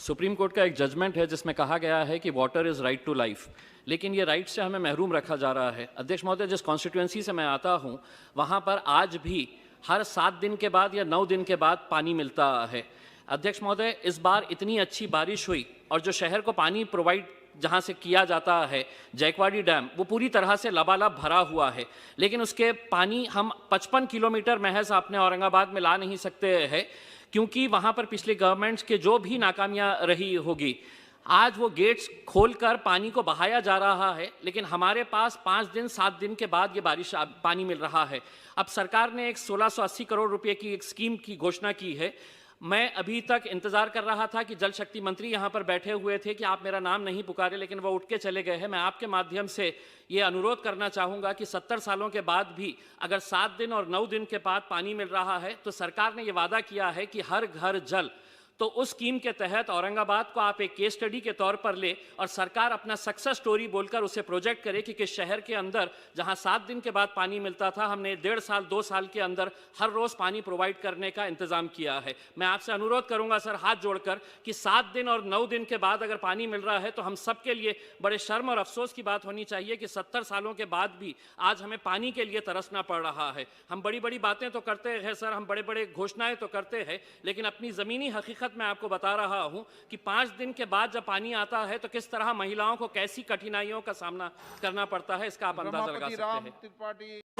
Supreme court का एक judgement है जिसमें कहा गया है कि water is right to life, लेकिन ये राइट से हमें महरूम रखा जा रहा है। अध्यक्ष महोदय, जिस कॉन्स्टिट्यूंसी से मैं आता हूँ वहाँ पर आज भी हर 7 दिन के बाद या 9 दिन के बाद पानी मिलता है। अध्यक्ष महोदय, इस बार इतनी अच्छी बारिश हुई और जो शहर को पानी प्रोवाइड जहाँ से किया जाता है, जायकवाड़ी डैम, वो पूरी तरह से लबालब भरा हुआ है, लेकिन उसके पानी हम 55 किलोमीटर महज अपने औरंगाबाद में ला नहीं सकते हैं, क्योंकि वहाँ पर पिछली गवर्नमेंट्स के जो भी नाकामियाँ रही होगी, आज वो गेट्स खोलकर पानी को बहाया जा रहा है, लेकिन हमारे पास 5 दिन 7 दिन के बाद ये बारिश पानी मिल रहा है। अब सरकार ने एक 1680 करोड़ रुपए की एक स्कीम की घोषणा की है। मैं अभी तक इंतजार कर रहा था कि जल शक्ति मंत्री यहाँ पर बैठे हुए थे कि आप मेरा नाम नहीं पुकारे, लेकिन वो उठ के चले गए हैं। मैं आपके माध्यम से ये अनुरोध करना चाहूँगा कि 70 सालों के बाद भी अगर 7 दिन और 9 दिन के बाद पानी मिल रहा है, तो सरकार ने ये वादा किया है कि हर घर जल, तो उस स्कीम के तहत औरंगाबाद को आप एक केस स्टडी के तौर पर ले और सरकार अपना सक्सेस स्टोरी बोलकर उसे प्रोजेक्ट करे कि किस शहर के अंदर जहां 7 दिन के बाद पानी मिलता था, हमने 1.5 साल 2 साल के अंदर हर रोज पानी प्रोवाइड करने का इंतजाम किया है। मैं आपसे अनुरोध करूंगा सर, हाथ जोड़कर, कि 7 दिन और 9 दिन के बाद अगर पानी मिल रहा है तो हम सबके लिए बड़े शर्म और अफसोस की बात होनी चाहिए कि 70 सालों के बाद भी आज हमें पानी के लिए तरसना पड़ रहा है। हम बड़ी बड़ी बातें तो करते हैं सर, हम बड़े बड़े घोषणाएं तो करते हैं, लेकिन अपनी ज़मीनी हकीकत मैं आपको बता रहा हूं कि 5 दिन के बाद जब पानी आता है तो किस तरह महिलाओं को कैसी कठिनाइयों का सामना करना पड़ता है, इसका आप अंदाजा लगा सकते हैं।